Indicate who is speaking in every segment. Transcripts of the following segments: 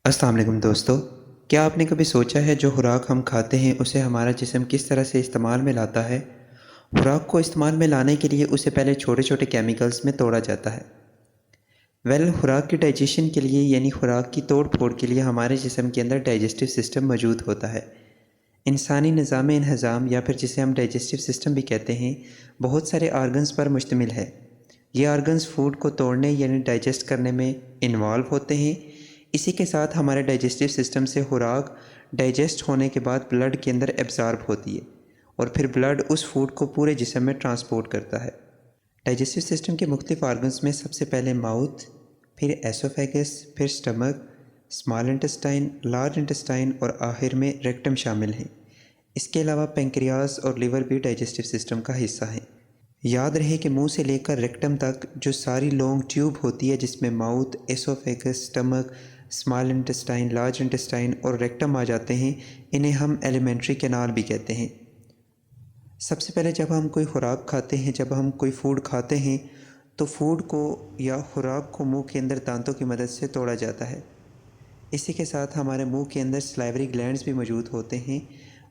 Speaker 1: अस्सलाम वालेकुम दोस्तों। क्या आपने कभी सोचा है जो खुराक हम खाते हैं उसे हमारा जिस्म किस तरह से इस्तेमाल में लाता है। खुराक को इस्तेमाल में लाने के लिए उसे पहले छोटे छोटे केमिकल्स में तोड़ा जाता है। खुराक की डाइजेशन के लिए यानी खुराक की तोड़ फोड़ के लिए हमारे जिस्म के अंदर डाइजेस्टिव सिस्टम मौजूद होता है। इंसानी निज़ाम इंहज़ाम या फिर जिसे हम डाइजेस्टिव सिस्टम भी कहते हैं, बहुत सारे आर्गन्स पर मुश्तमिल है। ये आर्गन्स फूड को तोड़ने यानी डाइजेस्ट करने में इन्वॉल्व होते हैं। इसी के साथ हमारे डाइजेस्टिव सिस्टम से खुराक डाइजेस्ट होने के बाद ब्लड के अंदर एब्ज़ॉर्ब होती है और फिर ब्लड उस फूड को पूरे जिस्म में ट्रांसपोर्ट करता है। डाइजेस्टिव सिस्टम के मुख्तलिफ आर्गन्स में सबसे पहले माउथ, फिर एसोफेगस, फिर stomach, small intestine, large intestine और आखिर में रेक्टम शामिल हैं। इसके अलावा पेंक्रियाज और लिवर भी डाइजेस्टिव सिस्टम का हिस्सा हैं। याद रहे कि मुंह से लेकर रेक्टम तक जो सारी लॉन्ग ट्यूब होती है जिसमें mouth, oesophagus, stomach, small intestine, large intestine और रेक्टम आ जाते हैं, इन्हें हम एलिमेंट्री कैनाल भी कहते हैं। सबसे पहले जब हम कोई खुराक खाते हैं, जब हम कोई फूड खाते हैं तो फूड को या खुराक को मुंह के अंदर दांतों की मदद से तोड़ा जाता है। इसी के साथ हमारे मुंह के अंदर सलाइवरी ग्लैंड्स भी मौजूद होते हैं।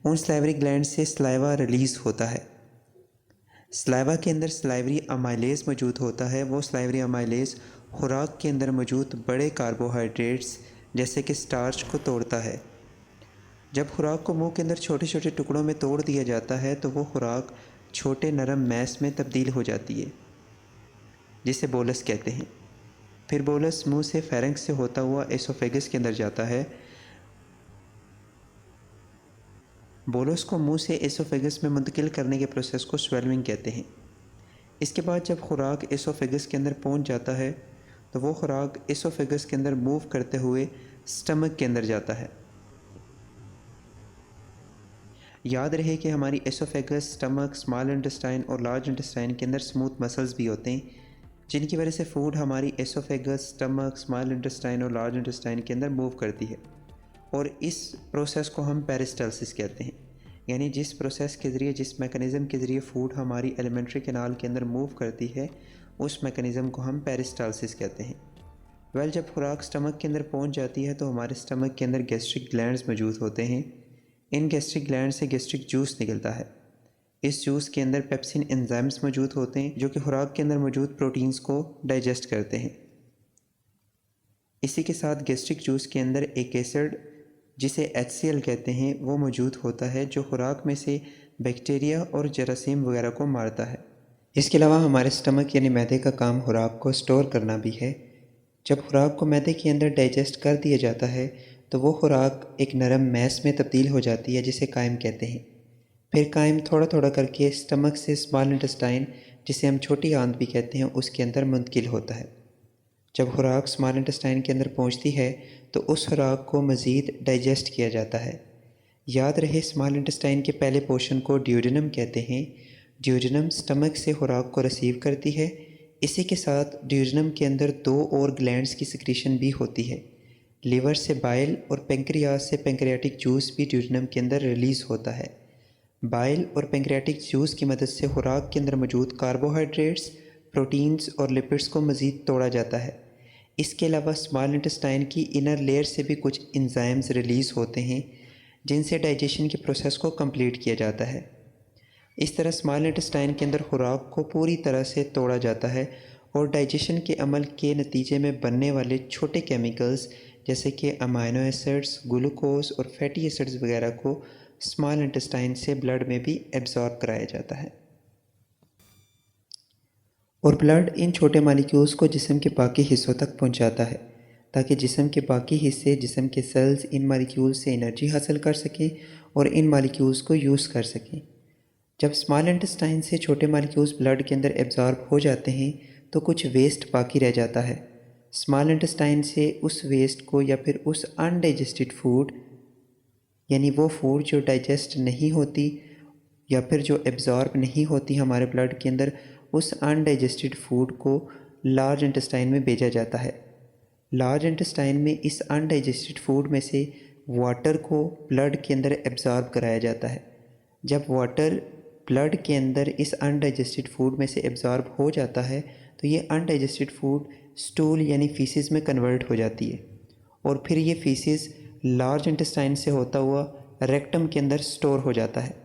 Speaker 1: उन सलाइवरी ग्लैंड से सलाइवा रिलीज़ होता है। सलाइवा के अंदर सलाइवरी अमाइलेज मौजूद होता है। वो सलाइवरी अमाइलेज खुराक के अंदर मौजूद बड़े कार्बोहाइड्रेट्स जैसे कि स्टार्च को तोड़ता है। जब खुराक को मुंह के अंदर छोटे छोटे टुकड़ों में तोड़ दिया जाता है तो वो खुराक छोटे नरम मैस में तब्दील हो जाती है जिसे बोलस कहते हैं। फिर बोलस मुंह से फेरेंक्स से होता हुआ एसोफेगस के अंदर जाता है। बोलस को मुंह से एसोफेगस में मुंतकिल करने के प्रोसेस को स्वेलविंग कहते हैं। इसके बाद जब खुराक एसोफेगस के अंदर पहुंच जाता है तो वो खुराक एसोफेगस के अंदर मूव करते हुए स्टमक के अंदर जाता है। याद रहे कि हमारी एसोफेगस, स्टमक, स्मॉल इंटेस्टाइन और लार्ज इंटेस्टाइन के अंदर स्मूथ मसल्स भी होते हैं जिनकी वजह से फूड हमारी एसोफेगस, स्टमक, स्मॉल इंटेस्टाइन और लार्ज इंटेस्टाइन के अंदर मूव करती है। और इस प्रोसेस को हम पेरिस्टालसिस कहते हैं। यानी जिस प्रोसेस के ज़रिए, जिस मैकेनिज़्म के ज़रिए फ़ूड हमारी एलिमेंट्री कैनाल के अंदर मूव करती है, उस मैकेनिज़्म को हम पेरिस्टालसिस कहते हैं। जब खुराक स्टमक के अंदर पहुंच जाती है तो हमारे स्टमक के अंदर गैस्ट्रिक ग्लैंड्स मौजूद होते हैं। इन गैस्ट्रिक ग्लैंड से गैस्ट्रिक जूस निकलता है। इस जूस के अंदर पेप्सिन एंजाइम्स मौजूद होते हैं जो कि खुराक के अंदर मौजूद प्रोटीन्स को डाइजेस्ट करते हैं। इसी के साथ गैस्ट्रिक जूस के अंदर एक एसिड जिसे HCl कहते हैं वो मौजूद होता है जो खुराक में से बैक्टीरिया और जरासीम वगैरह को मारता है। इसके अलावा हमारे स्टमक यानी मैदे का काम खुराक को स्टोर करना भी है। जब खुराक को मैदे के अंदर डाइजेस्ट कर दिया जाता है तो वो खुराक एक नरम मैस में तब्दील हो जाती है जिसे कायम कहते हैं। फिर कायम थोड़ा थोड़ा करके स्टमक से स्मॉल इंटेस्टाइन जिसे हम छोटी आंत भी कहते हैं उसके अंदर मुंतकिल होता है। जब खुराक स्मॉल इंटेस्टाइन के अंदर पहुंचती है तो उस खुराक को मज़ीद डाइजेस्ट किया जाता है। याद रहे स्मॉल इंटेस्टाइन के पहले पोर्शन को ड्यूडेनम कहते हैं। ड्यूडेनम स्टमक से खुराक को रिसीव करती है। इसी के साथ ड्यूडेनम के अंदर 2 और ग्लैंड्स की सिक्रीशन भी होती है। लिवर से बाइल और पेंक्रियास से पेंक्रियाटिक जूस भी ड्यूडेनम के अंदर रिलीज़ होता है। बाइल और पेंक्रियाटिक जूस की मदद से खुराक के अंदर मौजूद कार्बोहाइड्रेट्स, प्रोटीन्स और लिपिड्स को मज़ीद तोड़ा जाता है। इसके अलावा स्मॉल इंटेस्टाइन की इनर लेयर से भी कुछ एंजाइम्स रिलीज़ होते हैं जिनसे डाइजेशन के प्रोसेस को कंप्लीट किया जाता है। इस तरह स्मॉल इंटेस्टाइन के अंदर खुराक को पूरी तरह से तोड़ा जाता है और डाइजेशन के अमल के नतीजे में बनने वाले छोटे केमिकल्स जैसे कि अमाइनो एसिड्स, ग्लूकोज और फैटी एसिड्स वगैरह को स्मॉल इंटेस्टाइन से ब्लड में भी एब्जॉर्ब कराया जाता है। और ब्लड इन छोटे मालिक्यूल्स को जिस्म के बाकी हिस्सों तक पहुंचाता है ताकि जिस्म के बाकी हिस्से, जिस्म के सेल्स इन मालिक्यूल्स से एनर्जी हासिल कर सकें और इन मालिक्यूल्स को यूज़ कर सकें। जब स्मॉल इंटेस्टाइन से छोटे मालिक्यूल्स ब्लड के अंदर एब्जॉर्ब हो जाते हैं तो कुछ वेस्ट बाकी रह जाता है। स्मॉल इंटेस्टाइन से उस वेस्ट को या फिर उस अनडाइजेस्टेड फूड यानी वो फूड जो डाइजेस्ट नहीं होती या फिर जो एब्जॉर्ब नहीं होती हमारे ब्लड के अंदर, उस अनडाइजेस्टेड फूड को लार्ज इंटेस्टाइन में भेजा जाता है। लार्ज इंटेस्टाइन में इस अनडाइजेस्टेड फूड में से वाटर को ब्लड के अंदर एब्जॉर्ब कराया जाता है। जब वाटर ब्लड के अंदर इस अनडाइजेस्टेड फूड में से एब्जॉर्ब हो जाता है तो ये अनडाइजेस्टेड फूड स्टूल यानी फीसिस में कन्वर्ट हो जाती है और फिर ये फीसिस लार्ज इंटेस्टाइन से होता हुआ रेक्टम के अंदर स्टोर हो जाता है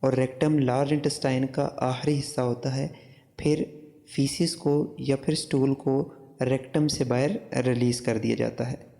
Speaker 1: और रेक्टम लार्ज इंटेस्टाइन का आखिरी हिस्सा होता है। फिर फीसिस को या फिर स्टूल को रेक्टम से बाहर रिलीज़ कर दिया जाता है।